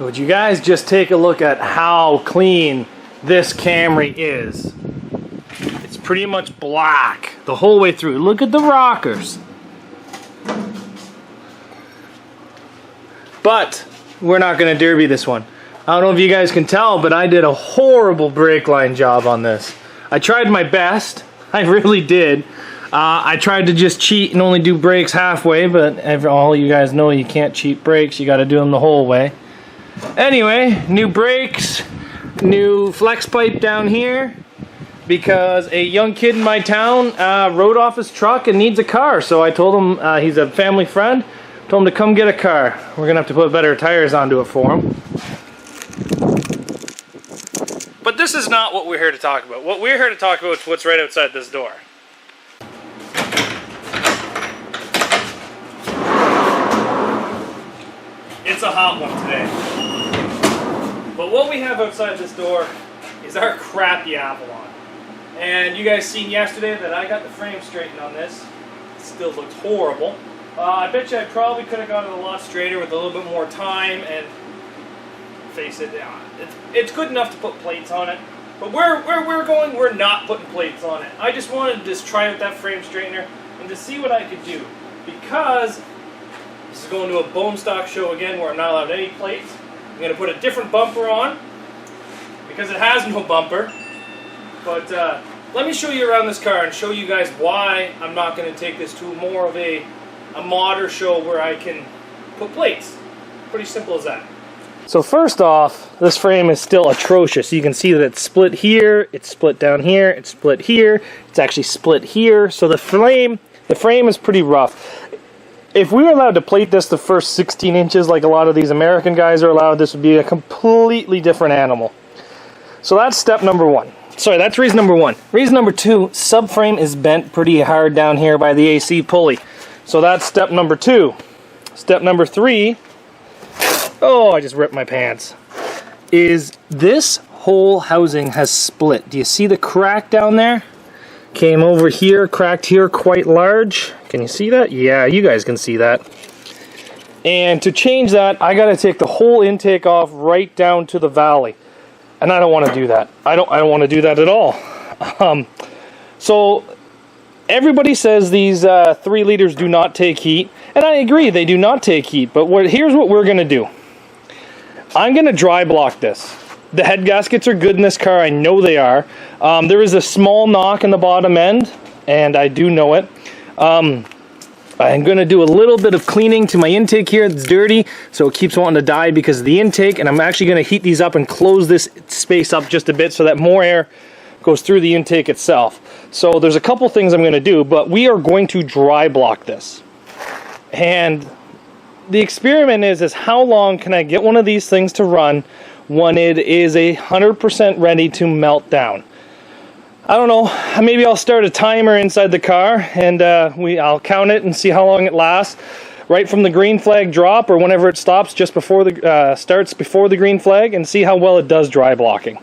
Would you guys just take a look at how clean this Camry is? It's pretty much black the whole way through. Look at the rockers. But we're not going to derby this one. I don't know if you guys can tell, but I did a horrible brake line job on this. I tried my best. I really did. I tried to just cheat and only do brakes halfway, but all you guys know you can't cheat brakes. You got to do them the whole way. Anyway, new brakes, new flex pipe down here, because a young kid in my town rode off his truck and needs a car. So I told him, he's a family friend, told him to come get a car. We're going to have to put better tires onto it for him. But this is not what we're here to talk about. What we're here to talk about is what's right outside this door. It's a hot one today. But what we have outside this door is our crappy Avalon. And you guys seen yesterday that I got the frame straightened on this. It still looks horrible. I bet you I probably could have got it a lot straighter with a little bit more time, and face it, it's good enough to put plates on it. But where we're going, we're not putting plates on it. I just wanted to just try out that frame straightener and to see what I could do. Because this is going to a bone stock show again where I'm not allowed any plates. I'm going to put a different bumper on because it has no bumper. But let me show you around this car and show you guys why I'm not going to take this to more of a modder show where I can put plates. Pretty simple as that. So first off, this frame is still atrocious. You can see that it's split here, it's split down here, it's split here, it's actually split here. So the frame is pretty rough. If we were allowed to plate this the first 16 inches like a lot of these American guys are allowed, this would be a completely different animal. So that's step number one. Sorry, that's reason number one. Reason number two, subframe is bent pretty hard down here by the AC pulley. So that's step number two. Step number three, oh, I just ripped my pants, is this whole housing has split. Do you see the crack down there? Came over here, cracked here quite large. Can you see that? Yeah, you guys can see that. And to change that, I got to take the whole intake off right down to the valley. And I don't want to do that. I don't want to do that at all. So everybody says these 3 liters do not take heat, and I agree, they do not take heat. But here's what we're going to do. I'm going to dry block this. The head gaskets are good in this car. I know they are. There is a small knock in the bottom end, and I do know it. I'm going to do a little bit of cleaning to my intake here. It's dirty, so it keeps wanting to die because of the intake, and I'm actually going to heat these up and close this space up just a bit so that more air goes through the intake itself. So there's a couple things I'm going to do, but we are going to dry block this. And the experiment is how long can I get one of these things to run when it is 100% ready to melt down. I don't know, maybe I'll start a timer inside the car and I'll count it and see how long it lasts. Right from the green flag drop or whenever it stops just before the starts before the green flag, and see how well it does dry blocking.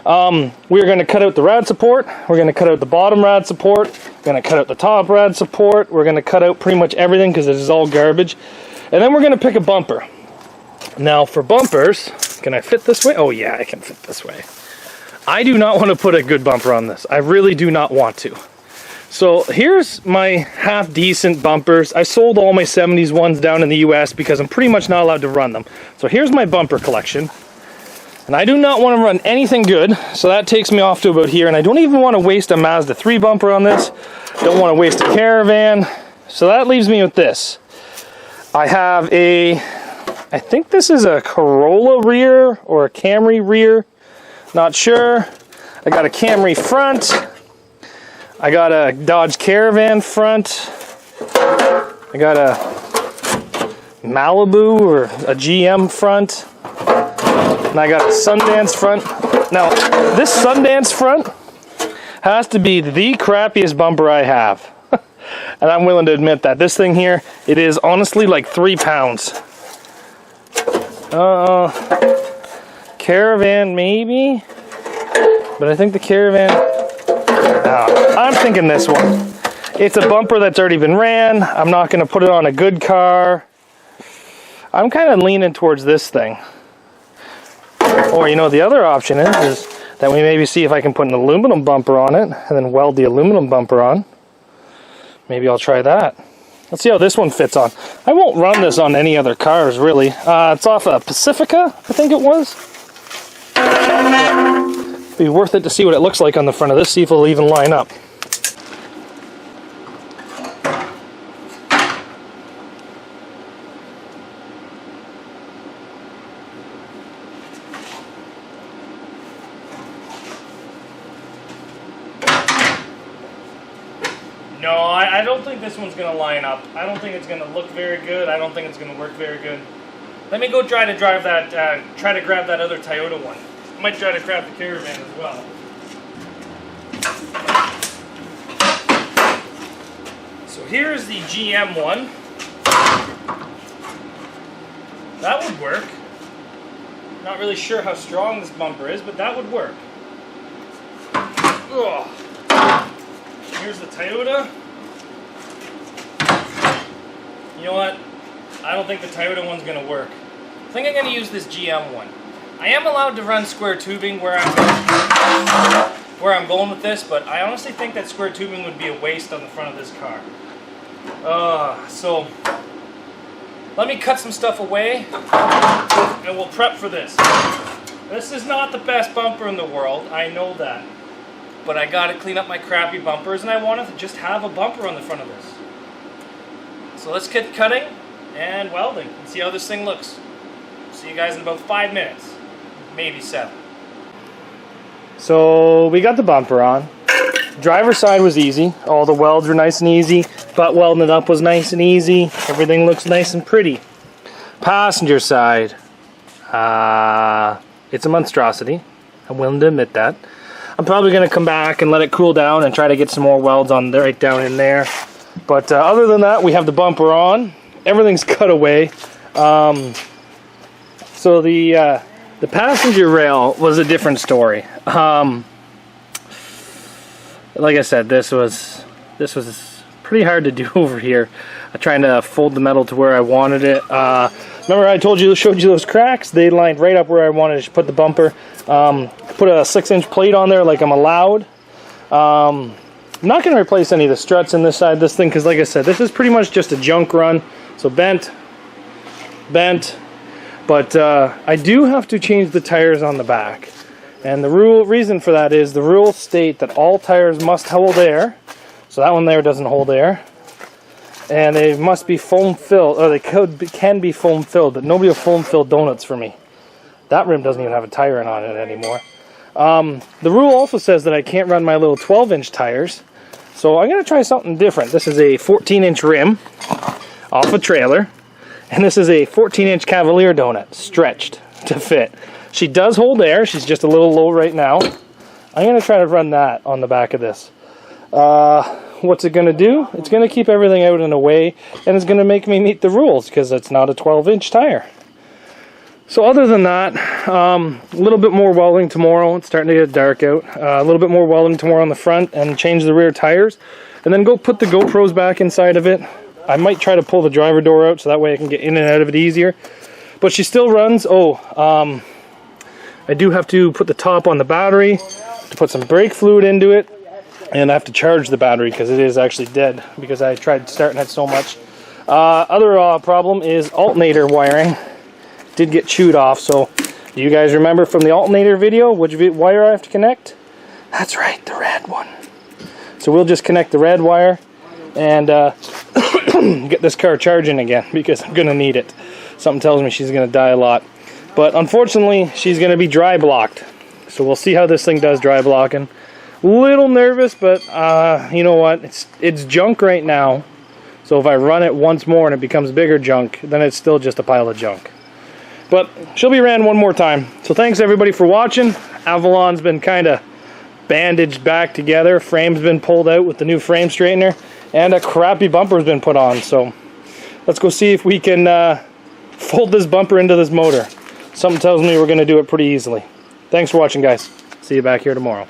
We're going to cut out the rad support, we're going to cut out the bottom rad support, we're going to cut out the top rad support, we're going to cut out pretty much everything because it is all garbage. And then we're going to pick a bumper. Now for bumpers, can I fit this way? Oh yeah, I can fit this way. I do not want to put a good bumper on this. I really do not want to. So here's my half decent bumpers. I sold all my 70s ones down in the US because I'm pretty much not allowed to run them. So here's my bumper collection. And I do not want to run anything good, so that takes me off to about here. And I don't even want to waste a Mazda 3 bumper on this. Don't want to waste a Caravan. So that leaves me with this. I have I think this is a Corolla rear or a Camry rear. Not sure. I got a Camry front. I got a Dodge Caravan front. I got a Malibu or a GM front. And I got a Sundance front. Now, this Sundance front has to be the crappiest bumper I have. And I'm willing to admit that. This thing here, it is honestly like 3 pounds. Caravan maybe? But I think the Caravan... I'm thinking this one. It's a bumper that's already been ran. I'm not going to put it on a good car. I'm kind of leaning towards this thing. Or, you know, the other option is that we maybe see if I can put an aluminum bumper on it and then weld the aluminum bumper on. Maybe I'll try that. Let's see how this one fits on. I won't run this on any other cars, really. It's off a Pacifica, I think it was. Be worth it to see what it looks like on the front of this, see if it'll even line up. No, I don't think this one's going to line up. I don't think it's going to look very good. I don't think it's going to work very good. Let me go try to drive that, try to grab that other Toyota one. I might try to grab the Caravan as well. So here's the GM one. That would work. Not really sure how strong this bumper is, but that would work. Ugh. Here's the Toyota. You know what? I don't think the Toyota one's going to work. I think I'm going to use this GM one. I am allowed to run square tubing where I'm going with this, but I honestly think that square tubing would be a waste on the front of this car. So let me cut some stuff away and we'll prep for this. This is not the best bumper in the world, I know that. But I gotta clean up my crappy bumpers and I wanted to just have a bumper on the front of this. So let's get cutting and welding and see how this thing looks. See you guys in about 5 minutes, maybe 7. So we got the bumper on. Driver's side was easy. All the welds were nice and easy. Butt welding it up was nice and easy. Everything looks nice and pretty. Passenger side, it's a monstrosity. I'm willing to admit that. I'm probably going to come back and let it cool down and try to get some more welds on there, right down in there. But other than that, we have the bumper on. Everything's cut away. So the passenger rail was a different story. Like I said, this was pretty hard to do over here. Trying to fold the metal to where I wanted it. Remember I showed you those cracks? They lined right up where I wanted to put the bumper. Put a 6-inch plate on there like I'm allowed. I'm not going to replace any of the struts in this side of this thing because, like I said, this is pretty much just a junk run. So bent. But I do have to change the tires on the back. And the reason for that is the rules state that all tires must hold air. So that one there doesn't hold air. And they must be foam filled, or they can be foam filled, but nobody will foam fill donuts for me. That rim doesn't even have a tire on it anymore. The rule also says that I can't run my little 12-inch tires. So I'm going to try something different. This is a 14-inch rim off a trailer. And this is a 14-inch Cavalier donut, stretched to fit. She does hold air. She's just a little low right now. I'm going to try to run that on the back of this. What's it going to do? It's going to keep everything out in a way, and it's going to make me meet the rules because it's not a 12-inch tire. So other than that, a little bit more welding tomorrow. It's starting to get dark out. A little bit more welding tomorrow on the front and change the rear tires. And then go put the GoPros back inside of it. I might try to pull the driver door out so that way I can get in and out of it easier. But she still runs. I do have to put the top on the battery to put some brake fluid into it. And I have to charge the battery because it is actually dead because I tried starting it so much. Other problem is alternator wiring. Did get chewed off. So do you guys remember from the alternator video which wire I have to connect? That's right, the red one. So we'll just connect the red wire and get this car charging again because I'm going to need it. Something tells me she's going to die a lot. But unfortunately, she's going to be dry blocked. So we'll see how this thing does dry blocking. Little nervous, but you know what? It's junk right now. So if I run it once more and it becomes bigger junk, then it's still just a pile of junk. But she'll be ran one more time. So thanks everybody for watching. Avalon's been kind of bandaged back together. Frame's been pulled out with the new frame straightener. And a crappy bumper's been put on. So let's go see if we can fold this bumper into this motor. Something tells me we're going to do it pretty easily. Thanks for watching, guys. See you back here tomorrow.